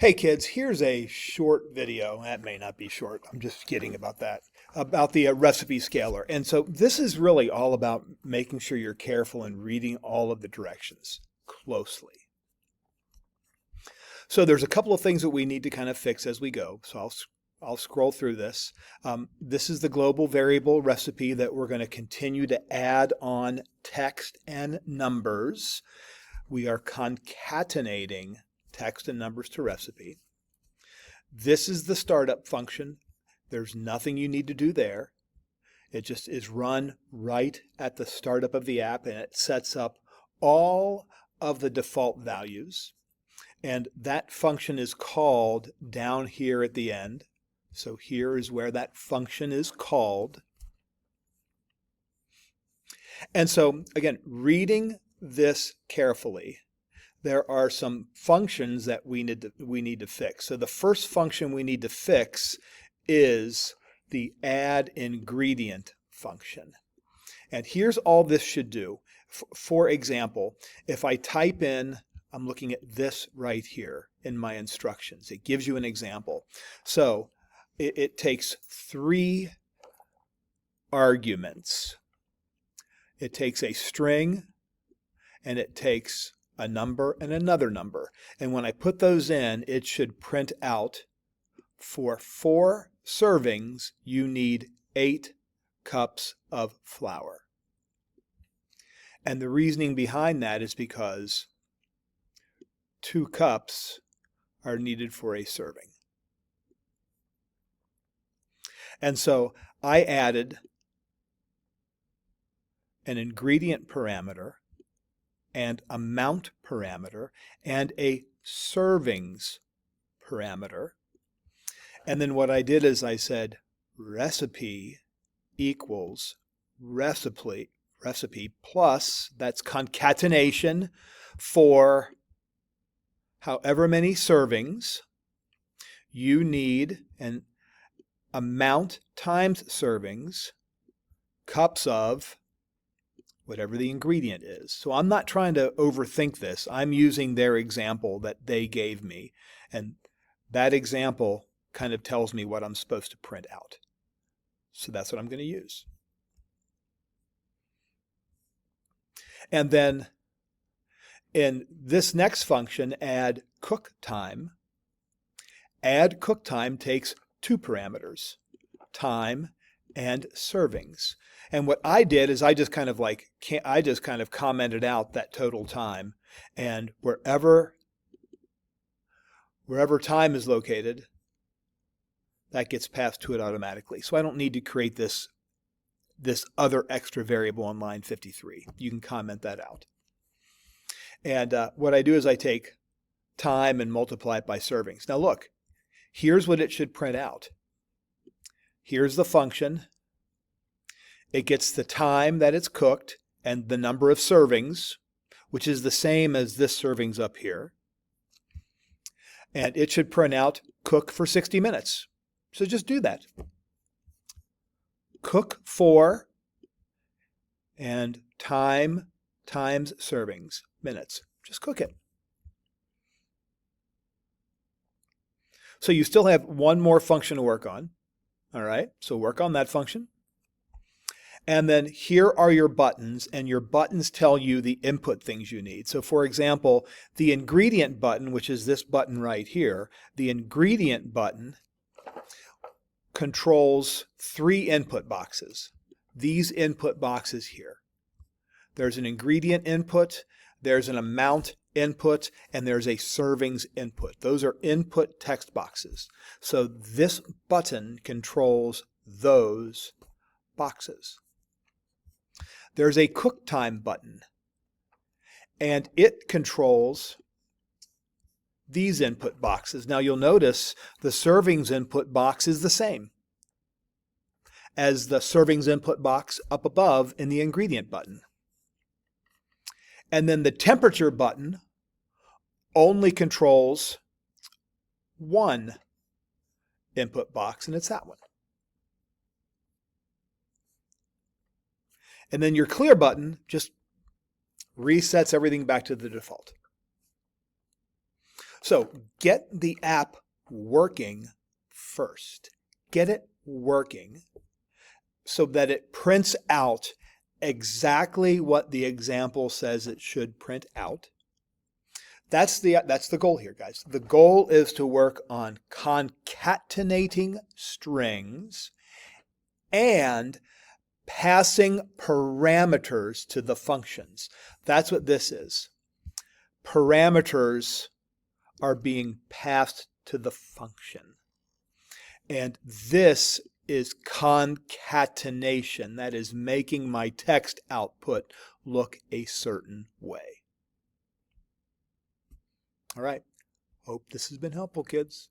Hey kids, here's a short video. That may not be short. I'm just kidding about that. About the recipe scaler. And so this is really all about making sure you're careful and reading all of the directions closely. So there's a couple of things that we need to kind of fix as we go. So I'll scroll through this. This is the global variable recipe that we're going to continue to add on text and numbers. We are concatenating text and numbers to recipe. This is the startup function. There's nothing you need to do there. It just is run right at the startup of the app, and it sets up all of the default values. And that function is called down here at the end. So here is where that function is called. And so again, reading this carefully, there are some functions that we need to fix. So the first function we need to fix is the add ingredient function. And here's all this should do. For example, if I type in, I'm looking at this right here in my instructions. It gives you an example. So it takes 3 arguments. It takes a string, and it takes a number and another number. And when I put those in, it should print out for 4 servings, you need 8 cups of flour. And the reasoning behind that is because 2 cups are needed for a serving. And so I added an ingredient parameter and amount parameter and a servings parameter. And then what I did is I said recipe equals recipe plus, that's concatenation for however many servings you need, an amount times servings, cups of whatever the ingredient is. So I'm not trying to overthink this. I'm using their example that they gave me. And that example kind of tells me what I'm supposed to print out. So that's what I'm going to use. And then in this next function, add cook time. Add cook time takes 2 parameters, time and servings. And what I did is I just kind of commented out that total time, and wherever time is located, that gets passed to it automatically. So I don't need to create this other extra variable on line 53. You can comment that out. And what I do is I take time and multiply it by servings. Now look, here's what it should print out. Here's the function. It gets the time that it's cooked and the number of servings, which is the same as this servings up here. And it should print out cook for 60 minutes. So just do that. Cook for and time times servings, minutes. Just cook it. So you still have one more function to work on. All right, so work on that function. And then here are your buttons, and your buttons tell you the input things you need. So for example, the ingredient button, which is this button right here, the ingredient button controls 3 input boxes. These input boxes here. There's an ingredient input, there's an amount input, and there's a servings input. Those are input text boxes. So this button controls those boxes. There's a cook time button, and it controls these input boxes. Now you'll notice the servings input box is the same as the servings input box up above in the ingredient button. And then the temperature button only controls one input box, and it's that one. And then your clear button just resets everything back to the default. So get the app working first. Get it working so that it prints out exactly what the example says it should print out. That's the goal here, guys. The goal is to work on concatenating strings and passing parameters to the functions. That's what this is. Parameters are being passed to the function. And this is concatenation. That is making my text output look a certain way. All right. Hope this has been helpful, kids.